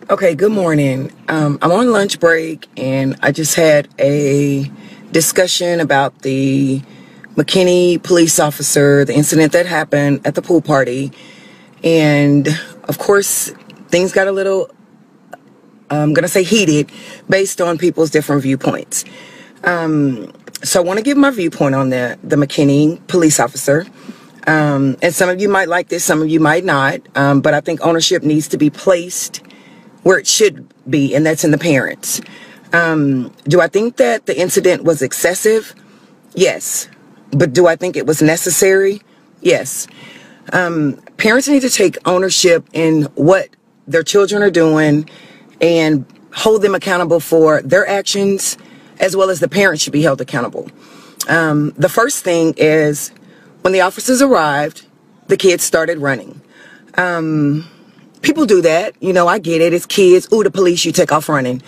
Okay, good morning. I'm on lunch break and I just had a discussion about the McKinney police officer, the incident that happened at the pool party. And of course, things got a little, I'm going to say heated based on people's different viewpoints. So I want to give my viewpoint on the McKinney police officer. And some of you might like this, some of you might not. But I think ownership needs to be placed where it should be, and that's in the parents. Do I think that the incident was excessive? Yes. But do I think it was necessary? Yes. Parents need to take ownership in what their children are doing and hold them accountable for their actions, as well as the parents should be held accountable. The first thing is when the officers arrived, the kids started running. People do that. You know, I get it. It's kids. Ooh, the police, you take off running.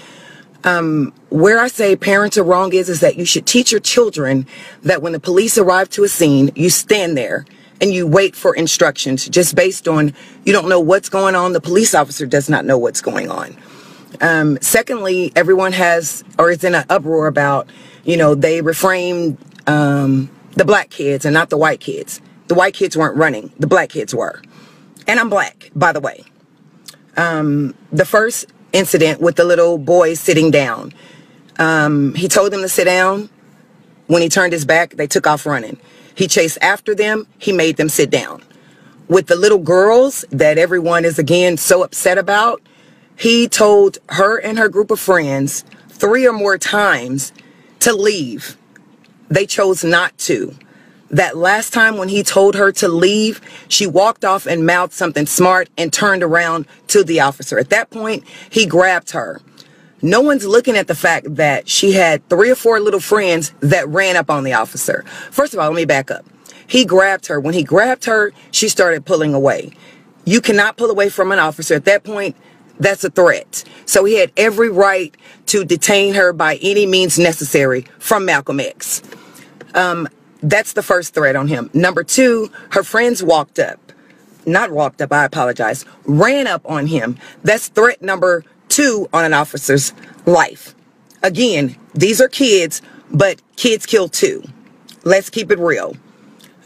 Where I say parents are wrong is that you should teach your children that when the police arrive to a scene, you stand there and you wait for instructions just based on you don't know what's going on. The police officer does not know what's going on. Secondly, everyone has or is in an uproar about, you know, they reframed the black kids and not the white kids. The white kids weren't running. The black kids were. And I'm black, by the way. The first incident with the little boy sitting down, he told them to sit down. When he turned his back, they took off running. He chased after them. He made them sit down. With the little girls that everyone is, again, so upset about, he told her and her group of friends 3 or more times to leave. They chose not to. That last time when he told her to leave, she walked off and mouthed something smart and turned around to the officer. At that point, he grabbed her. No one's looking at the fact that she had 3 or 4 little friends that ran up on the officer. First of all, let me back up. He grabbed her. When he grabbed her, she started pulling away. You cannot pull away from an officer. At that point, that's a threat. So he had every right to detain her by any means necessary from Malcolm X. That's the first threat on him. Number 2, her friends ran up on him. That's threat number 2 on an officer's life. Again, these are kids, but kids kill too. Let's keep it real.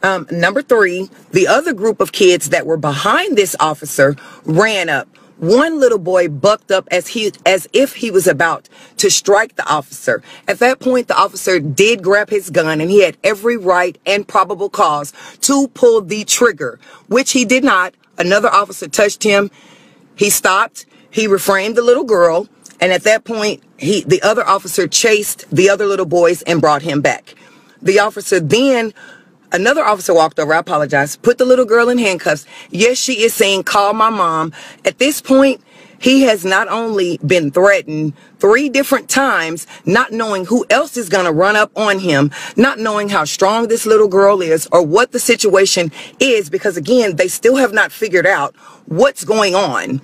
Number 3, the other group of kids that were behind this officer ran up. One little boy bucked up as if he was about to strike the officer. At that point, the officer did grab his gun and he had every right and probable cause to pull the trigger, which he did not. Another officer touched him. He stopped. He refrained the little girl. And at that point, the other officer chased the other little boys and brought him back. Another officer walked over, put the little girl in handcuffs. Yes, she is saying, call my mom. At this point, he has not only been threatened 3 different times, not knowing who else is going to run up on him, not knowing how strong this little girl is or what the situation is, because again, they still have not figured out what's going on.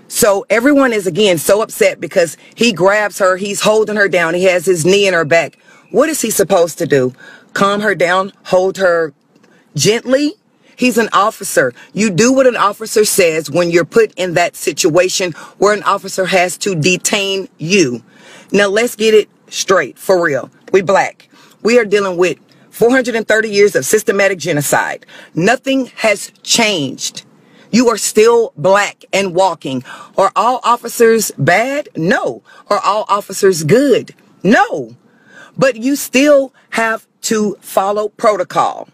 So everyone is, again, so upset because he grabs her, he's holding her down, he has his knee in her back. What is he supposed to do? Calm her down, hold her gently? He's an officer. You do what an officer says when you're put in that situation where an officer has to detain you. Now let's get it straight, for real. We black. We are dealing with 430 years of systematic genocide. Nothing has changed. You are still black and walking. Are all officers bad? No. Are all officers good? No. But you still have to follow protocol.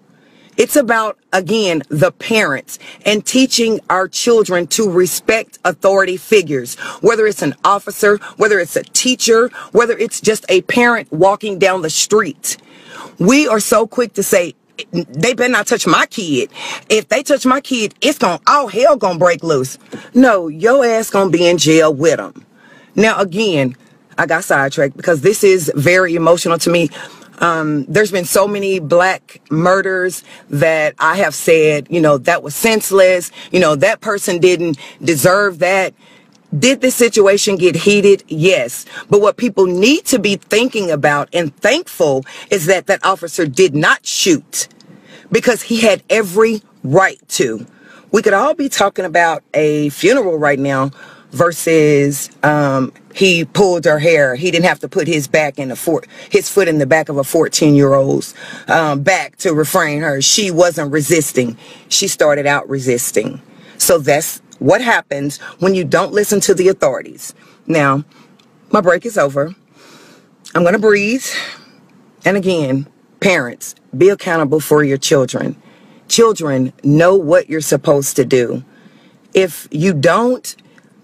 It's about, again, the parents and teaching our children to respect authority figures, whether it's an officer, whether it's a teacher, whether it's just a parent walking down the street. We are so quick to say, they better not touch my kid. If they touch my kid, all hell gonna break loose. No, your ass gonna be in jail with them. Now, again, I got sidetracked because this is very emotional to me. There's been so many black murders that I have said, you know, that was senseless. You know, that person didn't deserve that. Did this situation get heated? Yes. But what people need to be thinking about and thankful is that that officer did not shoot because he had every right to. We could all be talking about a funeral right now versus he pulled her hair. He didn't have to put his his foot in the back of a 14-year-old's back to refrain her. She wasn't resisting. She started out resisting. So that's what happens when you don't listen to the authorities. Now, my break is over. I'm going to breathe. And again, parents, be accountable for your children. Children know what you're supposed to do. If you don't,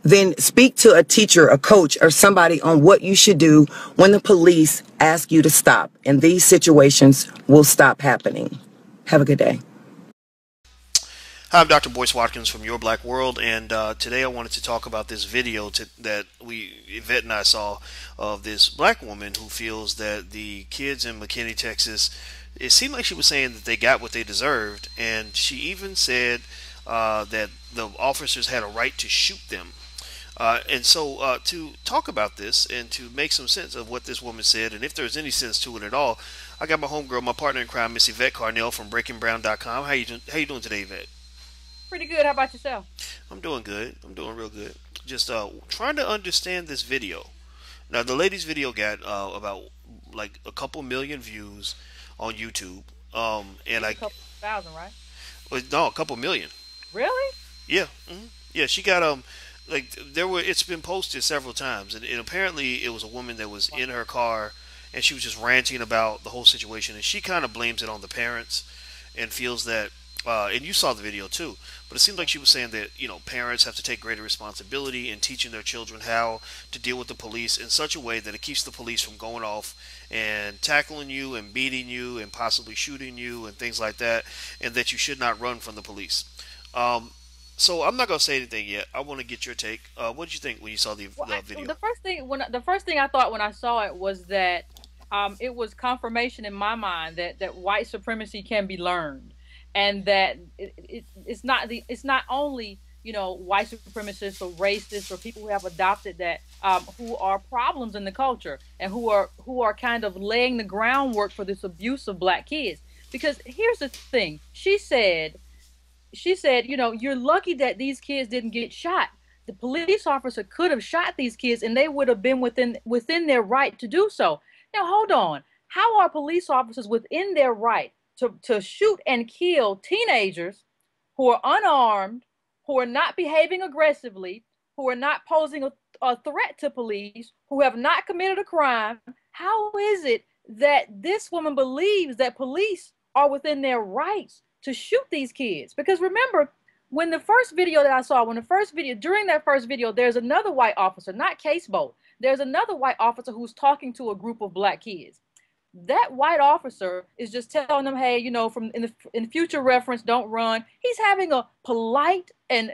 then speak to a teacher, a coach, or somebody on what you should do when the police ask you to stop. And these situations will stop happening. Have a good day. Hi, I'm Dr. Boyce Watkins from Your Black World, and today I wanted to talk about this video that Yvette and I saw of this black woman who feels that the kids in McKinney, Texas, it seemed like she was saying that they got what they deserved, and she even said that the officers had a right to shoot them. And so to talk about this and to make some sense of what this woman said, and if there's any sense to it at all, I got my homegirl, my partner in crime, Miss Yvette Carnell from BreakingBrown.com. How you doing today, Yvette? Pretty good. How about yourself? I'm doing good. I'm doing real good. Just trying to understand this video. Now, the lady's video got about like a couple million views on YouTube. And A couple thousand, right? no, a couple million. Really? Yeah. Yeah, she got like it's been posted several times, and apparently it was a woman that was in her car, and she was just ranting about the whole situation, and she kind of blames it on the parents, and feels that. And you saw the video too, but it seems like she was saying that parents have to take greater responsibility in teaching their children how to deal with the police in such a way that it keeps the police from going off and tackling you and beating you and possibly shooting you and things like that, and that you should not run from the police. So I'm not gonna say anything yet. I want to get your take. What did you think when you saw the video? The first thing I thought when I saw it was that it was confirmation in my mind that white supremacy can be learned, and that it's not only white supremacists or racists or people who have adopted that who are problems in the culture and who are kind of laying the groundwork for this abuse of black kids. Because here's the thing, she said, you're lucky that these kids didn't get shot. The police officer could have shot these kids and they would have been within their right to do so. Now hold on, how are police officers within their right to shoot and kill teenagers who are unarmed, who are not behaving aggressively, who are not posing a threat to police, who have not committed a crime? How is it that this woman believes that police are within their rights to shoot these kids? Because remember, when the first video that I saw, during that first video, there's another white officer, not Casebolt. There's another white officer who's talking to a group of black kids. That white officer is just telling them, hey, in future reference, don't run. He's having a polite and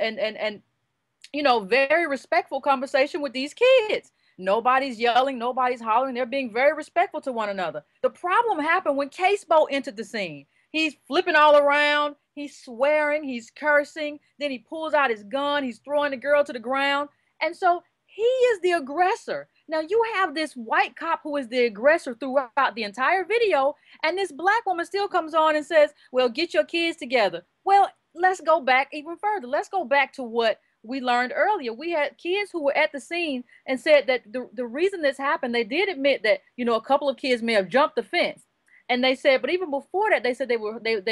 very respectful conversation with these kids. Nobody's yelling, nobody's hollering. They're being very respectful to one another. The problem happened when Casebolt entered the scene. He's flipping all around. He's swearing. He's cursing. Then he pulls out his gun. He's throwing the girl to the ground. And so he is the aggressor. Now you have this white cop who is the aggressor throughout the entire video, and this black woman still comes on and says, well, get your kids together. Well, let's go back even further. Let's go back to what we learned earlier. We had kids who were at the scene and said that the reason this happened, they did admit that, a couple of kids may have jumped the fence. And they said, but even before that, they said they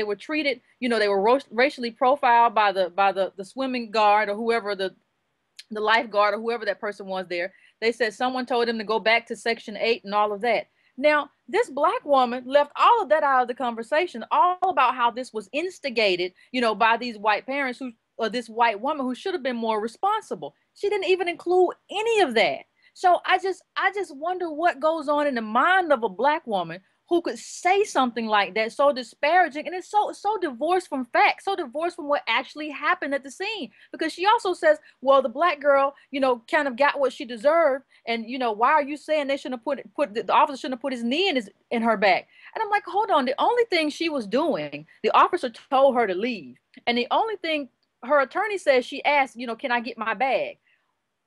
were treated, they were racially profiled by the swimming guard or whoever, the lifeguard or whoever that person was there. They said someone told them to go back to Section 8 and all of that. Now, this black woman left all of that out of the conversation, all about how this was instigated, by these white parents or this white woman who should have been more responsible. She didn't even include any of that. So I just wonder what goes on in the mind of a black woman who could say something like that, so disparaging, and it's so divorced from facts, so divorced from what actually happened at the scene. Because she also says, well, the black girl, kind of got what she deserved, and why are you saying they shouldn't have put the officer shouldn't have put his knee in her back? And I'm like, hold on, the only thing she was doing, the officer told her to leave, and the only thing her attorney says, she asked, can I get my bag?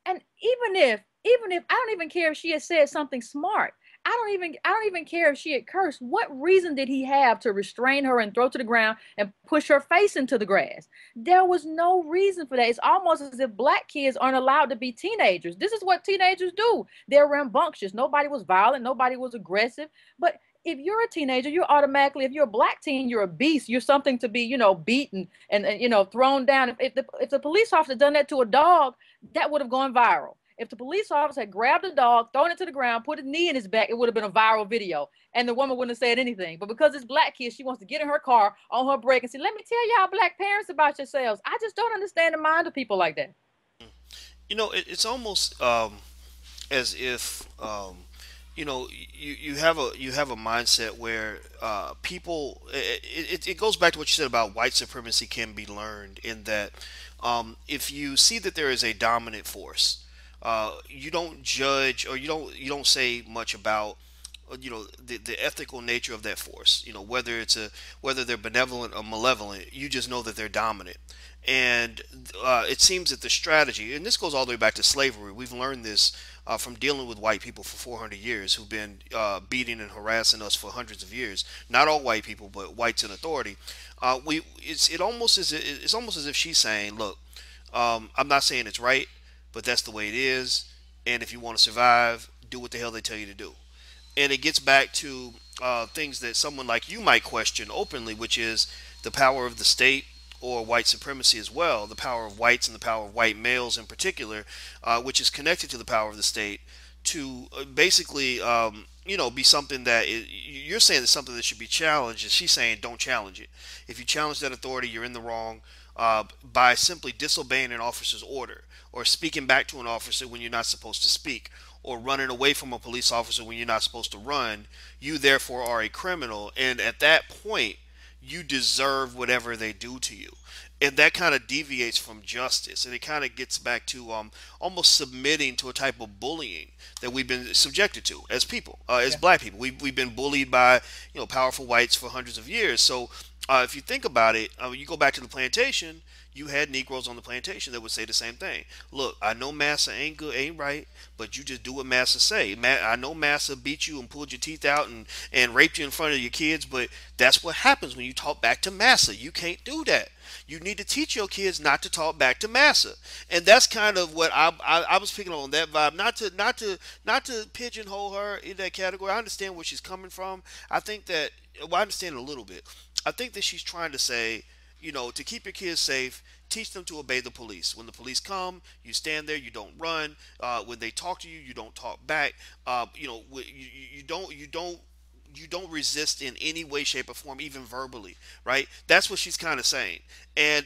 And even if I don't even care if she had said something smart, I don't even care if she had cursed. What reason did he have to restrain her and throw to the ground and push her face into the grass? There was no reason for that. It's almost as if black kids aren't allowed to be teenagers. This is what teenagers do. They're rambunctious. Nobody was violent, nobody was aggressive. But if you're a teenager, you're automatically, if you're a black teen, you're a beast. You're something to be, beaten and thrown down. If the police officer done that to a dog, that would have gone viral. If the police officer had grabbed the dog, thrown it to the ground, put a knee in his back, it would have been a viral video. And the woman wouldn't have said anything. But because it's black kids, she wants to get in her car on her break and say, let me tell y'all black parents about yourselves. I just don't understand the mind of people like that. It's almost as if you have a mindset where people. It goes back to what you said about white supremacy can be learned in that if you see that there is a dominant force, you don't judge or you don't say much about the ethical nature of that force. Whether they're benevolent or malevolent, you just know that they're dominant. And it seems that the strategy, and this goes all the way back to slavery, we've learned this from dealing with white people for 400 years who've been beating and harassing us for hundreds of years. Not all white people, but whites in authority. It's almost as if she's saying, look, I'm not saying it's right, but that's the way it is. And if you want to survive, do what the hell they tell you to do. And it gets back to things that someone like you might question openly, which is the power of the state or white supremacy as well, the power of whites and the power of white males in particular, which is connected to the power of the state to basically, be something that you're saying is something that should be challenged, and she's saying don't challenge it. If you challenge that authority, you're in the wrong by simply disobeying an officer's order or speaking back to an officer when you're not supposed to speak or running away from a police officer when you're not supposed to run. You therefore are a criminal, and at that point you deserve whatever they do to you. And that kind of deviates from justice, and it kind of gets back to almost submitting to a type of bullying that we've been subjected to as people, as black people. We've been bullied by powerful whites for hundreds of years. So if you think about it, you go back to the plantation. You had Negroes on the plantation that would say the same thing. Look, I know Massa ain't good, ain't right, but you just do what Massa say. I know Massa beat you and pulled your teeth out and raped you in front of your kids, but that's what happens when you talk back to Massa. You can't do that. You need to teach your kids not to talk back to Massa, and that's kind of what I was picking on that vibe. Not to pigeonhole her in that category. I understand where she's coming from. I think that I understand it a little bit. I think that she's trying to say, to keep your kids safe, teach them to obey the police. When the police come, you stand there, you don't run. When they talk to you, you don't talk back. You don't resist in any way, shape, or form, even verbally, right? That's what she's kind of saying, and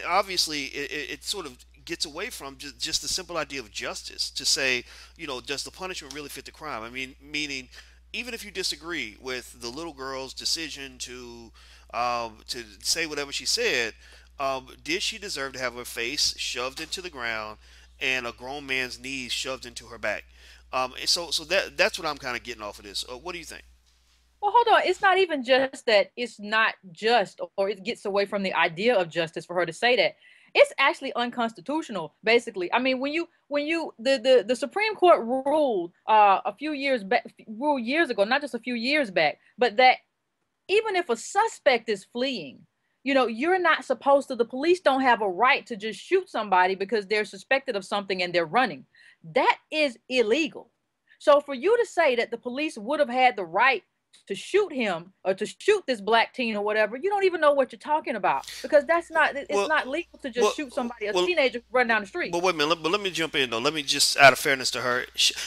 obviously it sort of gets away from just the simple idea of justice to say, does the punishment really fit the crime? I mean, meaning, even if you disagree with the little girl's decision to say whatever she said, did she deserve to have her face shoved into the ground and a grown man's knees shoved into her back? So that's what I'm kind of getting off of this. What do you think? Well, hold on. It's not even just that it's not just, or it gets away from the idea of justice for her to say that. It's actually unconstitutional, basically. I mean, the Supreme Court ruled a few years back, ruled years ago, not just a few years back, but that even if a suspect is fleeing, you're not supposed to, the police don't have a right to just shoot somebody because they're suspected of something and they're running. That is illegal. So for you to say that the police would have had the right to shoot him or to shoot this black teen or whatever, you don't even know what you're talking about, because it's not legal to just shoot somebody, a teenager run down the street. But wait a minute, but let me jump in though. Let me just, out of fairness to her,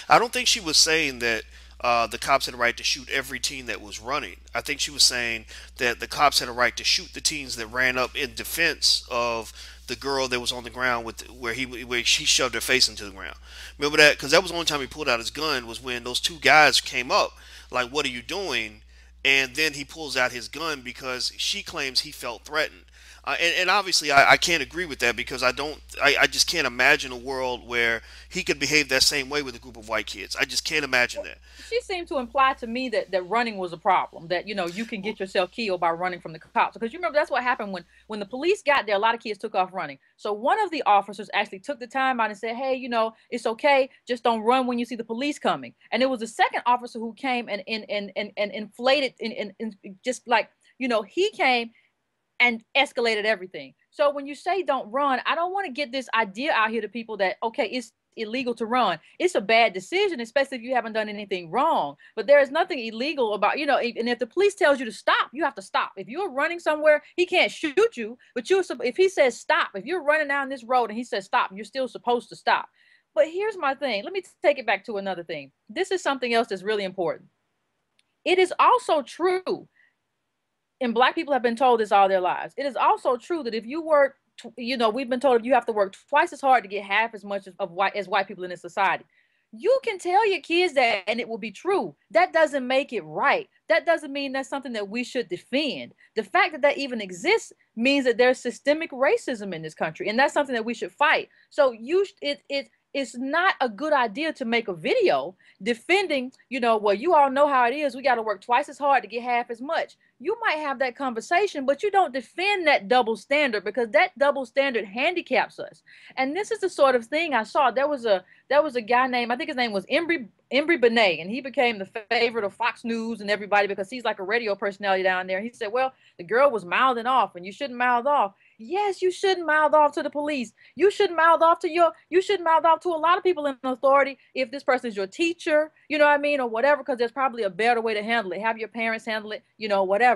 I don't think she was saying that the cops had a right to shoot every teen that was running. I think she was saying that the cops had a right to shoot the teens that ran up in defense of the girl that was on the ground where she shoved her face into the ground. Remember that? Because that was the only time he pulled out his gun, was when those two guys came up, like, what are you doing? And then he pulls out his gun because she claims he felt threatened. And obviously, I can't agree with that because I just can't imagine a world where he could behave that same way with a group of white kids. I just can't imagine that. She seemed to imply to me that running was a problem, that you can get yourself killed by running from the cops, because you remember that's what happened when the police got there. A lot of kids took off running, so one of the officers actually took the time out and said, hey, it's okay, just don't run when you see the police coming. And it was the second officer who came and inflated and just like, he came and escalated everything. So when you say don't run, I don't want to get this idea out here to people that, okay, it's illegal to run. It's a bad decision, especially if you haven't done anything wrong. But there is nothing illegal about, and if the police tells you to stop, you have to stop. If you're running somewhere, he can't shoot you, but if he says stop, if you're running down this road and he says stop, you're still supposed to stop. But here's my thing. Let me take it back to another thing. This is something else that's really important. It is also true, and Black people have been told this all their lives. It is also true that if you work, we've been told you have to work twice as hard to get half as much as white people in this society. You can tell your kids that, and it will be true. That doesn't make it right. That doesn't mean that's something that we should defend. The fact that that even exists means that there's systemic racism in this country, and that's something that we should fight. So it's not a good idea to make a video defending, well, you all know how it is. We got to work twice as hard to get half as much. You might have that conversation, but you don't defend that double standard, because that double standard handicaps us. And this is the sort of thing I saw. There was a guy named, I think his name was Embry Benet, and he became the favorite of Fox News and everybody because he's like a radio personality down there. He said, well, the girl was mouthing off, and you shouldn't mouth off. Yes, you shouldn't mouth off to the police. You shouldn't mouth off to a lot of people in authority. If this person is your teacher, or whatever, because there's probably a better way to handle it. Have your parents handle it, whatever.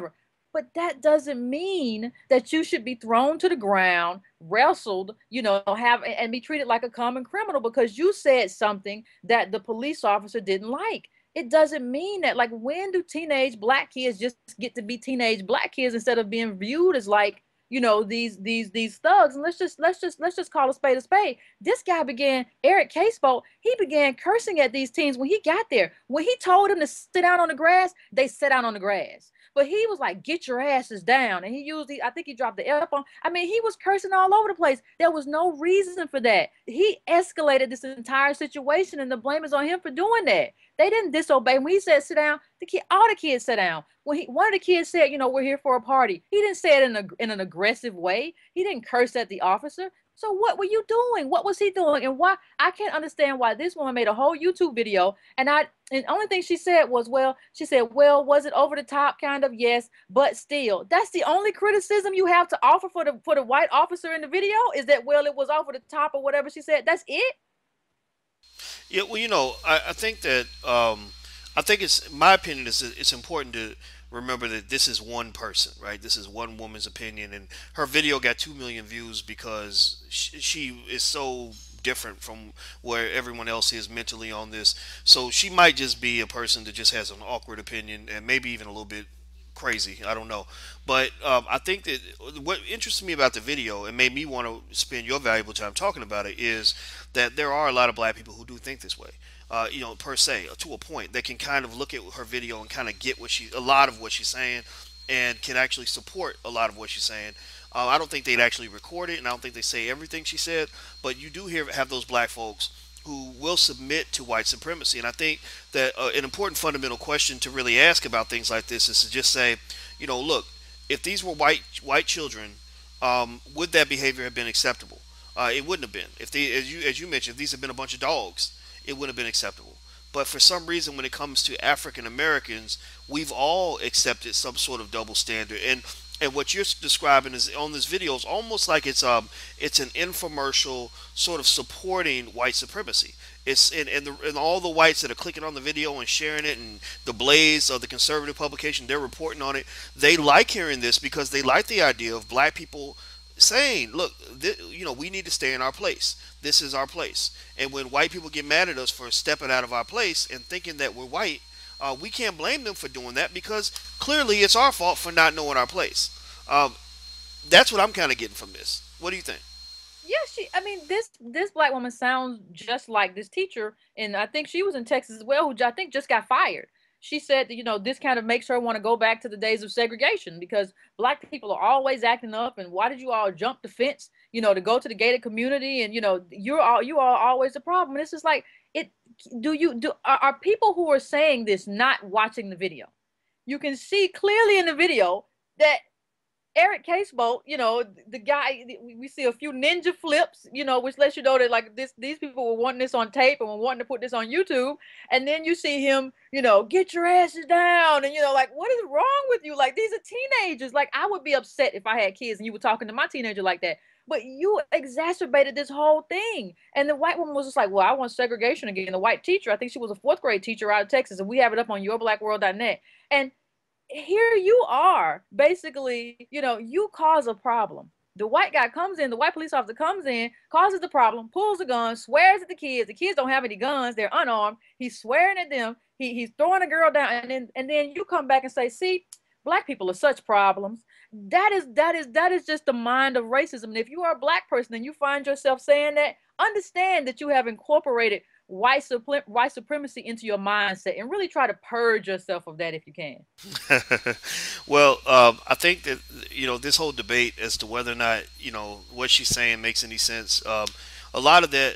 But that doesn't mean that you should be thrown to the ground, wrestled, and be treated like a common criminal because you said something that the police officer didn't like. It doesn't mean that, like, when do teenage Black kids just get to be teenage Black kids instead of being viewed as like, these thugs? And let's just call a spade a spade. This guy Eric Casebolt, he began cursing at these teens when he got there. When he told them to sit down on the grass, they sat down on the grass. But he was like, get your asses down. And I think he dropped the F on. I mean, he was cursing all over the place. There was no reason for that. He escalated this entire situation, and the blame is on him for doing that. They didn't disobey. When he said sit down, all the kids sat down. When one of the kids said, we're here for a party, he didn't say it in an aggressive way. He didn't curse at the officer. So what were you doing? What was he doing? And why? I can't understand why this woman made a whole YouTube video. And the only thing she said was, well, was it over the top? Kind of, yes, but still, that's the only criticism you have to offer for the white officer in the video, is that, well, it was over the top or whatever she said. That's it. Yeah, well, I think that I think my opinion is that it's important to remember that this is one person, right? This is one woman's opinion, and her video got 2 million views because she is so different from where everyone else is mentally on this. So she might just be a person that just has an awkward opinion and maybe even a little bit crazy. I don't know. But I think that what interested me about the video and made me want to spend your valuable time talking about it is that there are a lot of Black people who do think this way. Per se, to a point, they can kind of look at her video and kind of get a lot of what she's saying, and can actually support a lot of what she's saying. I don't think they'd actually record it, and I don't think they say everything she said, but you do have those Black folks who will submit to white supremacy. And I think that an important fundamental question to really ask about things like this is to just say, look, if these were white children, would that behavior have been acceptable? It wouldn't have been. If as you mentioned, if these had been a bunch of dogs, it would have been acceptable. But for some reason, when it comes to African Americans, we've all accepted some sort of double standard. And what you're describing is on this video is almost like it's an infomercial sort of supporting white supremacy. It's and all the whites that are clicking on the video and sharing it, and the Blaze of the conservative publication, they're reporting on it. They like hearing this because they like the idea of Black people saying, look, we need to stay in our place. This is our place. And when white people get mad at us for stepping out of our place and thinking that we're white, we can't blame them for doing that, because clearly it's our fault for not knowing our place. That's what I'm kind of getting from this. What do you think? Yeah, this Black woman sounds just like this teacher, and I think she was in Texas as well, who I think just got fired. she said that, this kind of makes her want to go back to the days of segregation because black people are always acting up. And why did you all jump the fence, to go to the gated community? And, you are always the problem. And it's just like, it, are people who are saying this not watching the video? You can see clearly in the video that Eric Casebolt, the guy, we see a few ninja flips, which lets you know that like these people were wanting this on tape and were wanting to put this on YouTube. And then you see him, get your asses down. And, like, what is wrong with you? Like, these are teenagers. Like, I would be upset if I had kids and you were talking to my teenager like that. But you exacerbated this whole thing. And the white woman was just like, well, I want segregation again. The white teacher, I think she was a fourth grade teacher out of Texas, and we have it up on yourblackworld.net. And here you are, basically, you cause a problem. The white guy comes in, the white police officer comes in, causes the problem, pulls a gun, swears at the kids. The kids don't have any guns, they're unarmed. He's swearing at them. He's throwing a girl down, and then you come back and say, see, black people are such problems. That is just the mind of racism. And if you are a black person and you find yourself saying that, understand that you have incorporated white supremacy into your mindset, and really try to purge yourself of that if you can. Well, I think that this whole debate as to whether or not what she's saying makes any sense. A lot of that,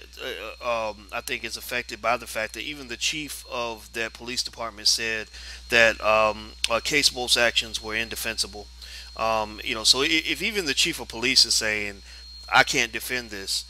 I think, is affected by the fact that even the chief of that police department said that Casebolt's actions were indefensible. So if even the chief of police is saying, I can't defend this,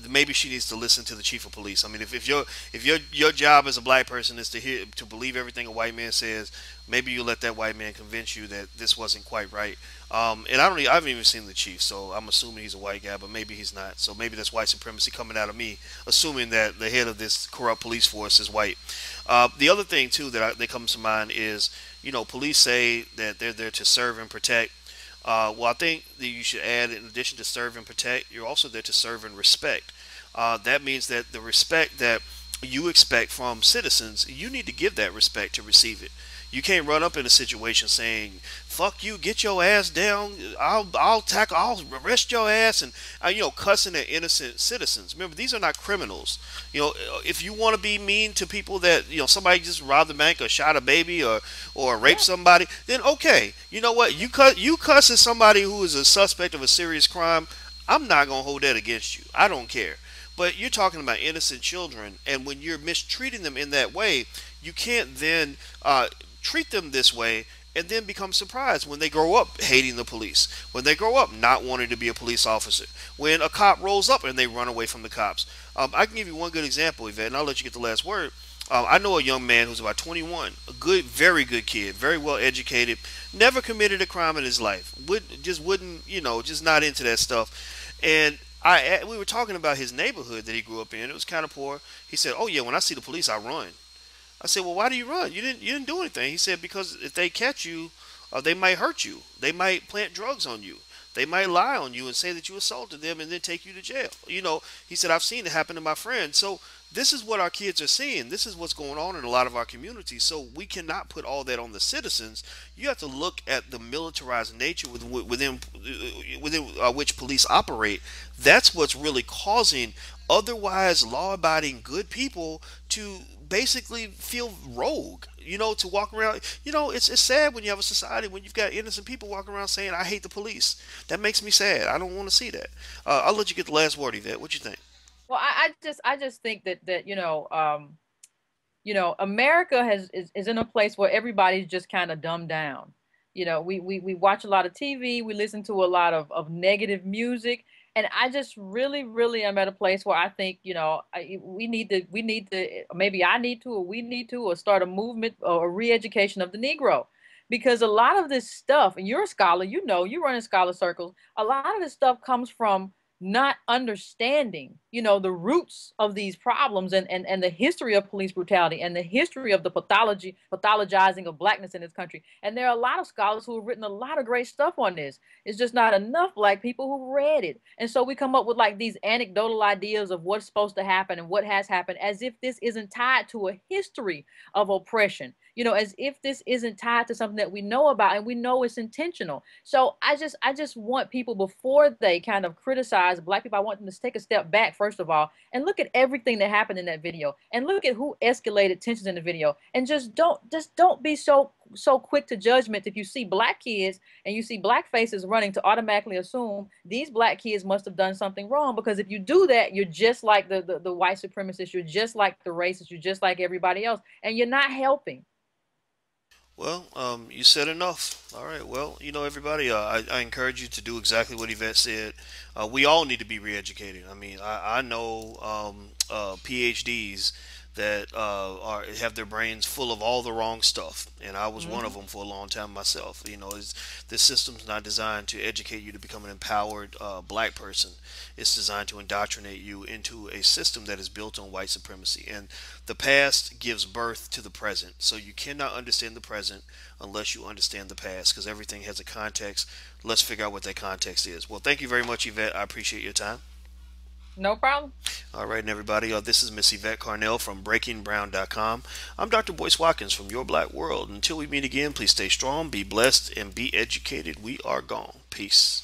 maybe she needs to listen to the chief of police. I mean, if your job as a black person is to believe everything a white man says, maybe you let that white man convince you that this wasn't quite right. And I haven't even seen the chief, so I'm assuming he's a white guy, but maybe he's not. So maybe that's white supremacy coming out of me, assuming that the head of this corrupt police force is white. The other thing too that comes to mind is, police say that they're there to serve and protect. Well, I think that you should add, in addition to serve and protect, you're also there to serve and respect. That means that the respect that you expect from citizens, you need to give that respect to receive it. You can't run up in a situation saying, "Fuck you, get your ass down. I'll arrest your ass," and cussing at innocent citizens. Remember, these are not criminals. If you want to be mean to people that somebody just robbed the bank or shot a baby or raped somebody, then okay. You know what? You cuss at somebody who is a suspect of a serious crime. I'm not gonna hold that against you. I don't care. But you're talking about innocent children, and when you're mistreating them in that way, you can't then treat them this way and then become surprised when they grow up hating the police, when they grow up not wanting to be a police officer, when a cop rolls up and they run away from the cops. I can give you one good example, Yvette, and I'll let you get the last word. I know a young man who's about 21, a good, very good kid, very well educated, never committed a crime in his life, wouldn't, just not into that stuff. And we were talking about his neighborhood that he grew up in. It was kind of poor. He said, "Oh yeah, when I see the police, I run." I said, "Well, why do you run? You didn't do anything." He said, "Because if they catch you, they might hurt you. They might plant drugs on you. They might lie on you and say that you assaulted them and then take you to jail." He said, "I've seen it happen to my friends." So this is what our kids are seeing. This is what's going on in a lot of our communities. So we cannot put all that on the citizens. You have to look at the militarized nature within which police operate. That's what's really causing otherwise law-abiding good people to basically feel rogue, to walk around. It's sad when you have a society when you've got innocent people walking around saying, "I hate the police." That makes me sad. I don't want to see that. I'll let you get the last word, Yvette. What you think? Well, I just think that America is in a place where everybody's just kind of dumbed down. We watch a lot of TV, we listen to a lot of negative music, and I just really, really am at a place where I think, we need to, maybe I need to, or we need to, or start a movement or a re-education of the Negro. Because a lot of this stuff, and you're a scholar, you run in scholar circles, a lot of this stuff comes from not understanding, the roots of these problems and the history of police brutality and the history of the pathologizing of blackness in this country. And there are a lot of scholars who have written a lot of great stuff on this. It's just not enough black people who read it. And so we come up with like these anecdotal ideas of what's supposed to happen and what has happened, as if this isn't tied to a history of oppression, as if this isn't tied to something that we know about and we know it's intentional. So I just want people, before they kind of criticize apologize. Black people, I want them to take a step back, first of all, and look at everything that happened in that video, and look at who escalated tensions in the video, and just don't be so quick to judgment. If you see black kids and you see black faces running, to automatically assume these black kids must have done something wrong, because if you do that, you're just like the white supremacists, you're just like the racists, you're just like everybody else, and you're not helping. Well, you said enough. All right. Well, everybody, I encourage you to do exactly what Yvette said. We all need to be re-educated. I mean, I know PhDs that have their brains full of all the wrong stuff, and I was one of them for a long time myself. This system's not designed to educate you to become an empowered black person. It's designed to indoctrinate you into a system that is built on white supremacy, and the past gives birth to the present. So you cannot understand the present unless you understand the past, because everything has a context. Let's figure out what that context is. Well, thank you very much, Yvette. I appreciate your time. No problem. All right, and everybody, this is Miss Yvette Carnell from BreakingBrown.com. I'm Dr. Boyce Watkins from Your Black World. Until we meet again, please stay strong, be blessed, and be educated. We are gone. Peace.